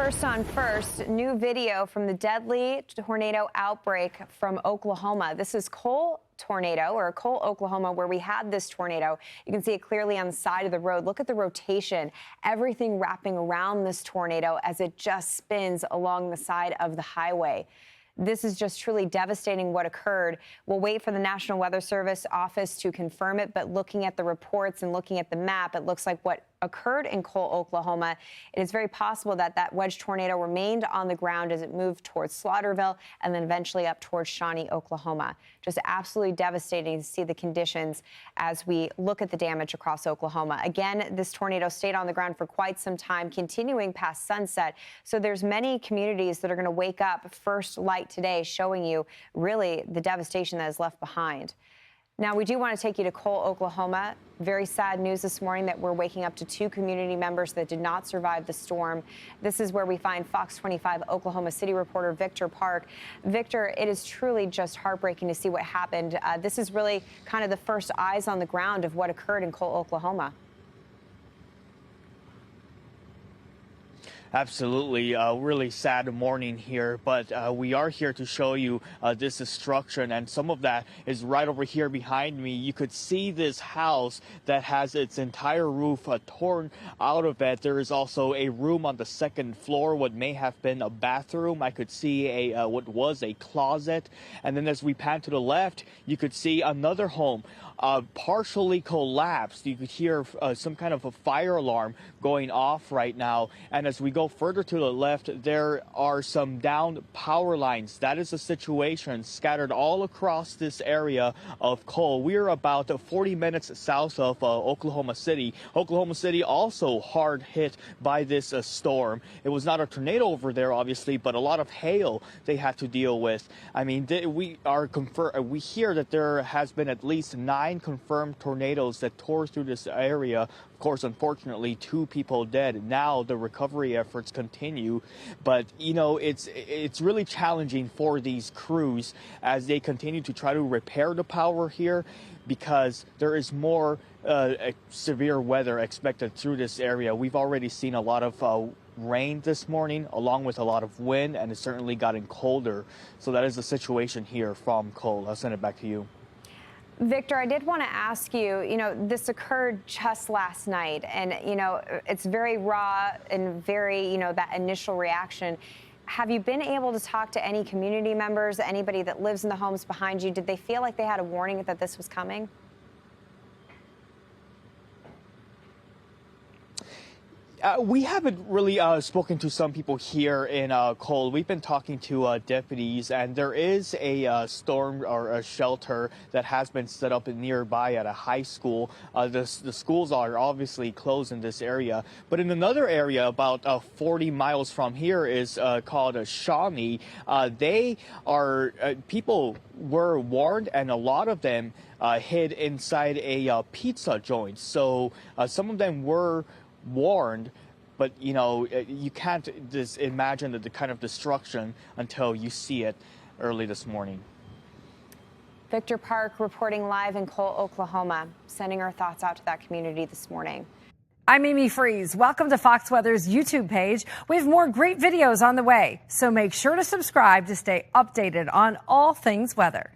First on first, new video from the deadly tornado outbreak from Oklahoma. This is Cole tornado, or Cole, Oklahoma, where we had this tornado. You can see it clearly on the side of the road. Look at the rotation, everything wrapping around this tornado as it just spins along the side of the highway. This is just truly devastating what occurred. We'll wait for the National Weather Service office to confirm it, but looking at the reports and looking at the map, it looks like what occurred in Cole, Oklahoma, it is very possible that that wedge tornado remained on the ground as it moved towards Slaughterville and then eventually up towards Shawnee, Oklahoma. Just absolutely devastating to see the conditions as we look at the damage across Oklahoma. Again, this tornado stayed on the ground for quite some time, continuing past sunset. So there's many communities that are going to wake up first light today, showing you really the devastation that is left behind. Now, we do want to take you to Cole, Oklahoma. Very sad news this morning that we're waking up to two community members that did not survive the storm. This is where we find Fox 25 Oklahoma City reporter Victor Park. Victor, it is truly just heartbreaking to see what happened. This is really kind of the first eyes on the ground of what occurred in Cole, Oklahoma. Absolutely. Really sad morning here, but we are here to show you this destruction, and some of that is right over here behind me. You could see this house that has its entire roof torn out of it. There is also a room on the second floor, what may have been a bathroom. I could see what was a closet, and then as we pan to the left, you could see another home partially collapsed. You could hear some kind of a fire alarm going off right now, and as we go further to the left, there are some downed power lines. That is the situation scattered all across this area of Cole. We're about 40 minutes south of Oklahoma City. Oklahoma City also hard hit by this storm. It was not a tornado over there, obviously, but a lot of hail they had to deal with. I mean, we hear that there has been at least 9 confirmed tornadoes that tore through this area. Of course, unfortunately, 2 people dead. Now the recovery efforts continue, but you know, it's really challenging for these crews as they continue to try to repair the power here, because there is more severe weather expected through this area. We've already seen a lot of rain this morning, along with a lot of wind, and it's certainly gotten colder. So that is the situation here from Cole. I'll send it back to you. Victor, I did want to ask you, this occurred just last night, and, it's very raw and very, that initial reaction. Have you been able to talk to any community members, anybody that lives in the homes behind you? Did they feel like they had a warning that this was coming? We haven't really spoken to some people here in Cole. We've been talking to deputies, and there is a storm or a shelter that has been set up nearby at a high school. The schools are obviously closed in this area, but in another area about 40 miles from here is called Shawnee. People were warned, and a lot of them hid inside a pizza joint. So some of them were warned, but you can't just imagine the kind of destruction until you see it early this morning. Victor Park reporting live in Cole, Oklahoma, sending our thoughts out to that community this morning. I'm Amy Freeze. Welcome to Fox Weather's YouTube page. We have more great videos on the way, so make sure to subscribe to stay updated on all things weather.